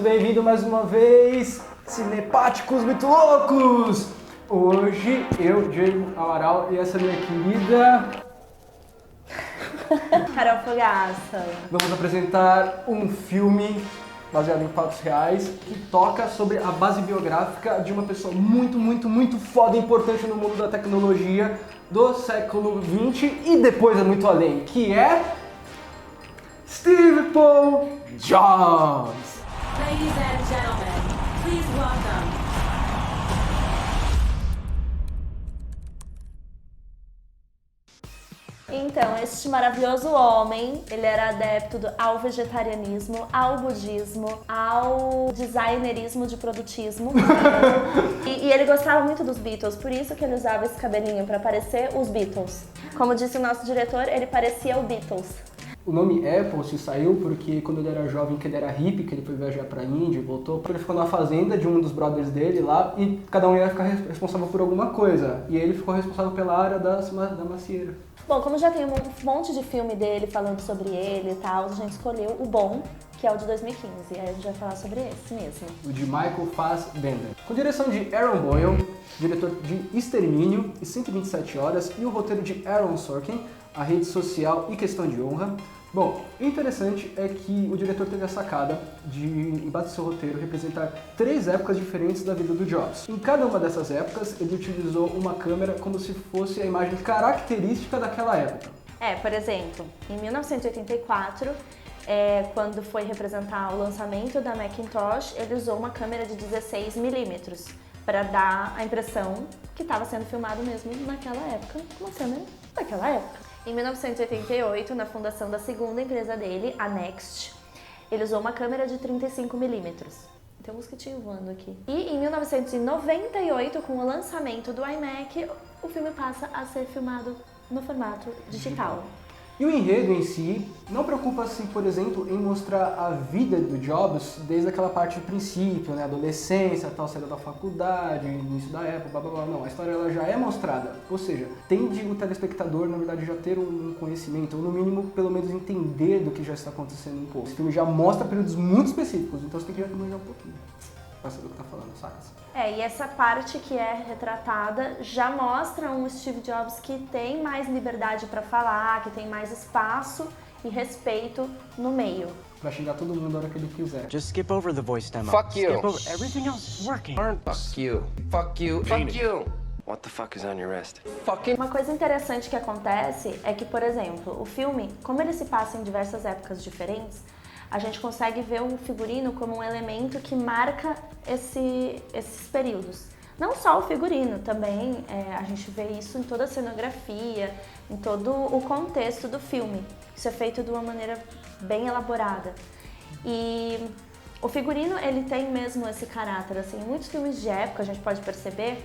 bem-vindo mais uma vez, Cinepáticos Muito Loucos! Hoje eu, Diego Amaral e essa minha querida... Carol Fogaça. Vamos apresentar um filme baseado em fatos reais que toca sobre a base biográfica de uma pessoa muito foda e importante no mundo da tecnologia do século XX e depois é muito além, que é Steve Paul Jobs. Ladies and gentlemen, please welcome. Então, este maravilhoso homem, ele era adepto ao vegetarianismo, ao budismo, ao designerismo de produtismo. e ele gostava muito dos Beatles, por isso que ele usava esse cabelinho, para parecer os Beatles. Como disse o nosso diretor, ele parecia o Beatles. O nome Apple se saiu porque quando ele era jovem, que ele era hippie, que ele foi viajar pra Índia e voltou, ele ficou na fazenda de um dos brothers dele lá e cada um ia ficar responsável por alguma coisa. E ele ficou responsável pela área da macieira. Bom, como já tem um monte de filme dele falando sobre ele e tal, a gente escolheu o bom, que é o de 2015. E aí a gente vai falar sobre esse mesmo. O de Michael Fassbender. Com direção de Aaron Boyle, diretor de Extermínio e 127 Horas, e o roteiro de Aaron Sorkin, A Rede Social e Questão de Honra. Bom, o interessante é que o diretor teve a sacada de, em base ao seu roteiro, representar 3 épocas diferentes da vida do Jobs. Em cada uma dessas épocas, ele utilizou uma câmera como se fosse a imagem característica daquela época. Por exemplo, em 1984, quando foi representar o lançamento da Macintosh, ele usou uma câmera de 16mm para dar a impressão que estava sendo filmado mesmo naquela época, com uma câmera daquela época. Em 1988, na fundação da segunda empresa dele, a Next, ele usou uma câmera de 35mm. Tem um mosquitinho voando aqui. E em 1998, com o lançamento do iMac, o filme passa a ser filmado no formato digital. E o enredo em si não preocupa-se, por exemplo, em mostrar a vida do Jobs desde aquela parte do princípio, né? Adolescência, tal, saída da faculdade, início da época, blá blá blá. Não, a história ela já é mostrada. Ou seja, tende o telespectador, na verdade, já ter um conhecimento, ou no mínimo, pelo menos entender do que já está acontecendo um pouco. Esse filme já mostra períodos muito específicos, então você tem que manjar um pouquinho pra saber o que tá falando, sacas? E essa parte que é retratada já mostra um Steve Jobs que tem mais liberdade para falar, que tem mais espaço e respeito no meio. Pra xingar todo mundo na hora que ele quiser. Just skip over the voice demo. Fuck you. Skip over everything else is working. Fuck you. Fuck you. Fuck you. What the fuck is on your wrist? Fucking. Uma coisa interessante que acontece é que, por exemplo, o filme, como ele se passa em diversas épocas diferentes, a gente consegue ver o figurino como um elemento que marca esses períodos. Não só o figurino, também a gente vê isso em toda a cenografia, em todo o contexto do filme. Isso é feito de uma maneira bem elaborada. E o figurino, ele tem mesmo esse caráter, assim, em muitos filmes de época a gente pode perceber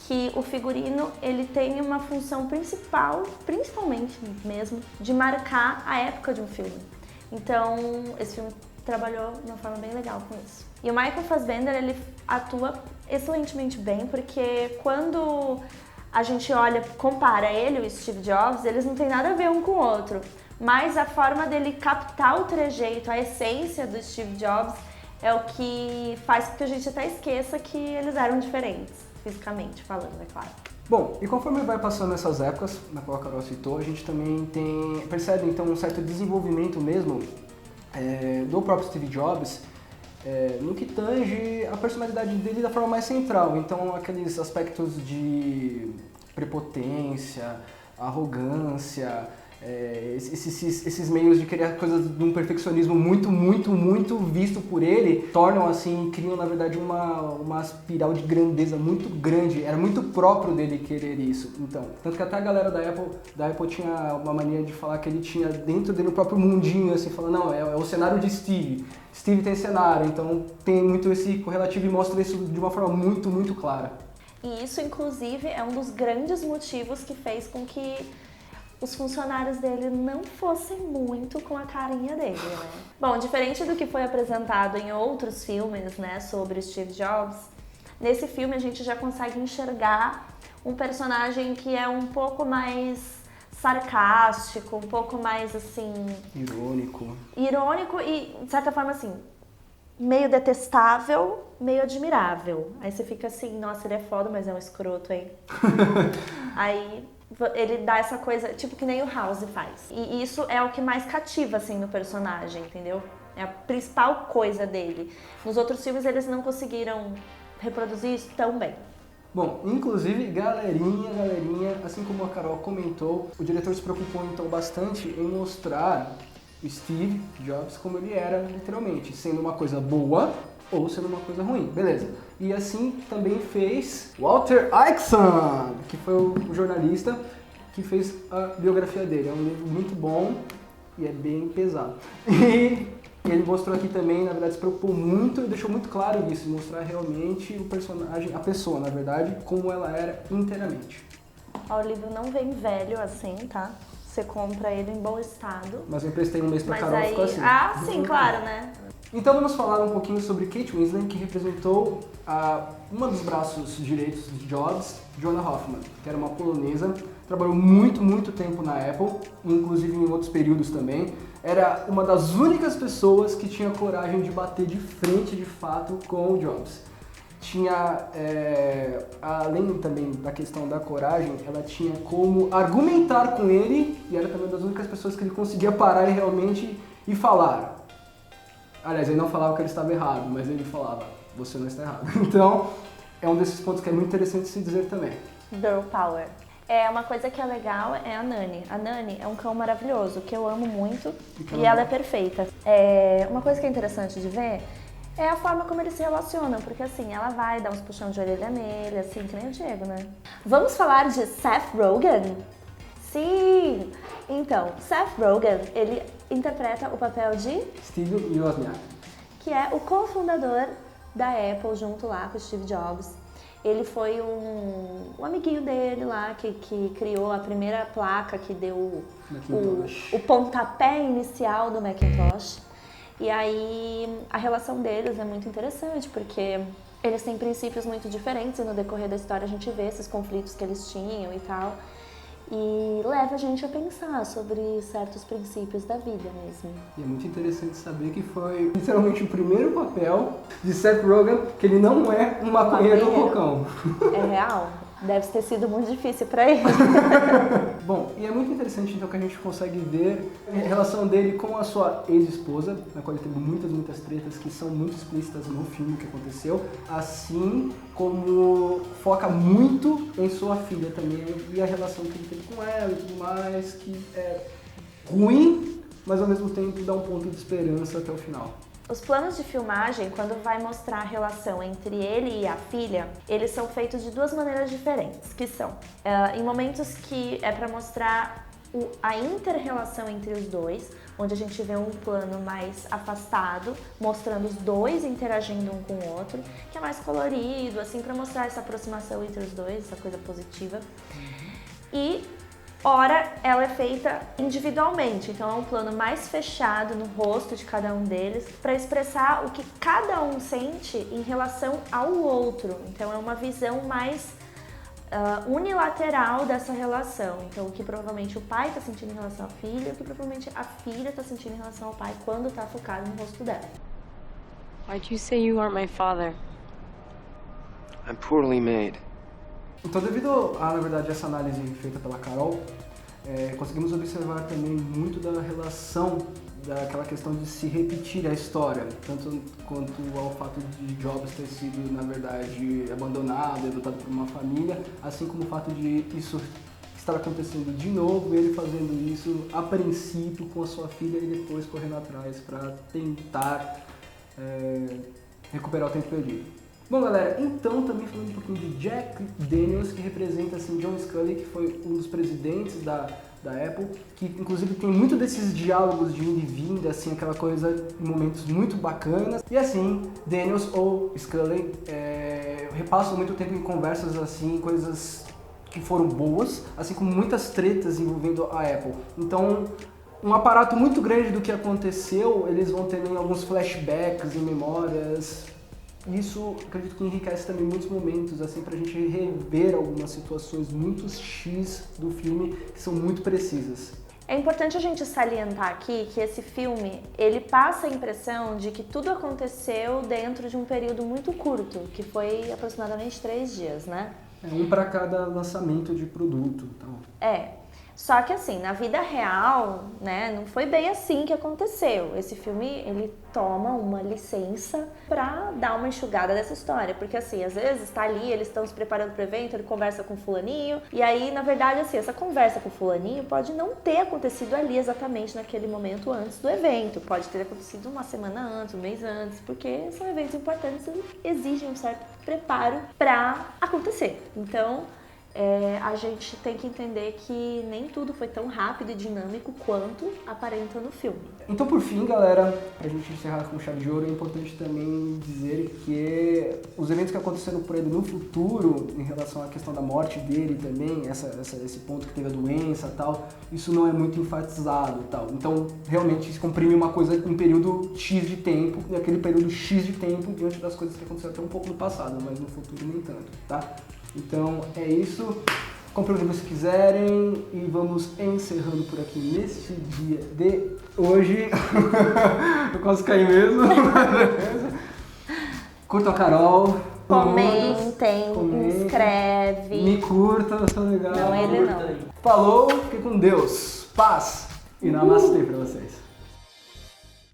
que o figurino, ele tem uma função principal, principalmente mesmo, de marcar a época de um filme. Então, esse filme trabalhou de uma forma bem legal com isso. E o Michael Fassbender, ele atua excelentemente bem, porque quando a gente olha, compara ele e o Steve Jobs, eles não têm nada a ver um com o outro. Mas a forma dele captar o trejeito, a essência do Steve Jobs, é o que faz com que a gente até esqueça que eles eram diferentes, fisicamente falando, é claro. Bom, e conforme vai passando essas épocas, na qual a Carol citou, a gente também percebe então um certo desenvolvimento mesmo do próprio Steve Jobs no que tange a personalidade dele da forma mais central. Então aqueles aspectos de prepotência, arrogância, esses meios de criar coisas de um perfeccionismo muito visto por ele, tornam assim, criam na verdade uma espiral de grandeza muito grande. Era muito próprio dele querer isso. Então, tanto que até a galera da Apple tinha uma mania de falar que ele tinha dentro dele o próprio mundinho, assim, falando, não, é o cenário de Steve. Steve tem cenário, então tem muito esse correlativo e mostra isso de uma forma muito clara. E isso, inclusive, é um dos grandes motivos que fez com que os funcionários dele não fossem muito com a carinha dele, né? Bom, diferente do que foi apresentado em outros filmes, né, sobre Steve Jobs, nesse filme a gente já consegue enxergar um personagem que é um pouco mais sarcástico, um pouco mais, assim... Irônico e, de certa forma, assim, meio detestável, meio admirável. Aí você fica assim, nossa, ele é foda, mas é um escroto, hein? Aí ele dá essa coisa, tipo que nem o House faz. E isso é o que mais cativa, assim, no personagem, entendeu? É a principal coisa dele. Nos outros filmes eles não conseguiram reproduzir isso tão bem. Bom, inclusive, galerinha, assim como a Carol comentou, o diretor se preocupou então bastante em mostrar o Steve Jobs como ele era, literalmente, sendo uma coisa boa ou sendo uma coisa ruim, beleza. E assim também fez Walter Isaacson, que foi o jornalista que fez a biografia dele. É um livro muito bom e é bem pesado. E ele mostrou aqui também, na verdade, se preocupou muito e deixou muito claro isso, mostrar realmente o personagem, a pessoa, na verdade, como ela era inteiramente. Ó, o livro não vem velho assim, tá? Você compra ele em bom estado. Mas eu emprestei um mês pra Mas Carol, aí... ficou assim. Ah, sim, claro, né? Então vamos falar um pouquinho sobre Kate Winslet, que representou uma dos braços direitos de Jobs, Joanna Hoffman, que era uma polonesa, trabalhou muito tempo na Apple, inclusive em outros períodos também. Era uma das únicas pessoas que tinha coragem de bater de frente, de fato, com o Jobs. Tinha, além também da questão da coragem, ela tinha como argumentar com ele, e era também uma das únicas pessoas que ele conseguia parar e realmente e falar. Aliás, ele não falava que ele estava errado, mas ele falava, você não está errado. Então, é um desses pontos que é muito interessante se dizer também. Girl Power. Uma coisa que é legal é a Nani. A Nani é um cão maravilhoso, que eu amo muito, e ela é perfeita. Uma coisa que é interessante de ver é a forma como eles se relacionam, porque assim, ela vai dar uns puxão de orelha nele, assim, que nem o Diego, né? Vamos falar de Seth Rogen? Sim! Então, Seth Rogen, ele interpreta o papel de Steve Wozniak, que é o cofundador da Apple, junto lá com o Steve Jobs. Ele foi um amiguinho dele lá, que criou a primeira placa que deu o pontapé inicial do Macintosh. E aí a relação deles é muito interessante, porque eles têm princípios muito diferentes e no decorrer da história a gente vê esses conflitos que eles tinham e tal. E leva a gente a pensar sobre certos princípios da vida mesmo. E é muito interessante saber que foi literalmente o primeiro papel de Seth Rogen, que ele não é um maconheiro loucão. É real? Deve ter sido muito difícil pra ele. Bom, e é muito interessante então que a gente consegue ver a relação dele com a sua ex-esposa, na qual ele teve muitas tretas que são muito explícitas no filme que aconteceu, assim como foca muito em sua filha também e a relação que ele teve com ela e tudo mais, que é ruim, mas ao mesmo tempo dá um ponto de esperança até o final. Os planos de filmagem, quando vai mostrar a relação entre ele e a filha, eles são feitos de duas maneiras diferentes, que são em momentos que é para mostrar a inter-relação entre os dois, onde a gente vê um plano mais afastado, mostrando os dois interagindo um com o outro, que é mais colorido, assim, para mostrar essa aproximação entre os dois, essa coisa positiva. E ora, ela é feita individualmente, então é um plano mais fechado no rosto de cada um deles para expressar o que cada um sente em relação ao outro. Então é uma visão mais unilateral dessa relação. Então o que provavelmente o pai está sentindo em relação à filha, o que provavelmente a filha está sentindo em relação ao pai quando está focado no rosto dela. Why'd you say you aren't my father? I'm poorly made. Então, devido a, na verdade, essa análise feita pela Carol, conseguimos observar também muito da relação, daquela questão de se repetir a história, tanto quanto ao fato de Jobs ter sido, na verdade, abandonado e adotado por uma família, assim como o fato de isso estar acontecendo de novo, ele fazendo isso a princípio com a sua filha e depois correndo atrás para tentar recuperar o tempo perdido. Bom, galera, então também falando um pouquinho de Jack Daniels, que representa assim, John Sculley, que foi um dos presidentes da Apple, que inclusive tem muito desses diálogos de ida e vinda, assim, aquela coisa em momentos muito bacanas. E assim, Daniels ou Sculley repassam muito tempo em conversas assim, coisas que foram boas, assim como muitas tretas envolvendo a Apple. Então, um aparato muito grande do que aconteceu, eles vão ter alguns flashbacks e memórias. Isso, acredito que enriquece também muitos momentos, assim, pra gente rever algumas situações muito X do filme que são muito precisas. É importante a gente salientar aqui que esse filme, ele passa a impressão de que tudo aconteceu dentro de um período muito curto, que foi aproximadamente 3 dias, né? Um para cada lançamento de produto. Então. Só que assim, na vida real, né, não foi bem assim que aconteceu. Esse filme, ele toma uma licença pra dar uma enxugada dessa história. Porque assim, às vezes tá ali, eles estão se preparando pro evento, ele conversa com o fulaninho. E aí, na verdade, assim, essa conversa com o fulaninho pode não ter acontecido ali exatamente naquele momento antes do evento. Pode ter acontecido uma semana antes, um mês antes. Porque são eventos importantes e exigem um certo preparo pra acontecer. Então, a gente tem que entender que nem tudo foi tão rápido e dinâmico quanto aparenta no filme. Então, por fim, galera, pra gente encerrar com chave de ouro, é importante também dizer que os eventos que aconteceram por ele no futuro, em relação à questão da morte dele também, esse ponto que teve a doença e tal, isso não é muito enfatizado e tal. Então, realmente, se comprime uma coisa em um período X de tempo, e aquele período X de tempo diante das coisas que aconteceram até um pouco no passado, mas no futuro nem tanto, tá? Então é isso, comprem o livro se quiserem e vamos encerrando por aqui nesse dia de hoje. Eu quase caí mesmo, beleza? Curtam a Carol. Comentem, inscreve. Me curta, eu sou legal. Não, ele não. Falou, fique com Deus, paz e namastê pra vocês.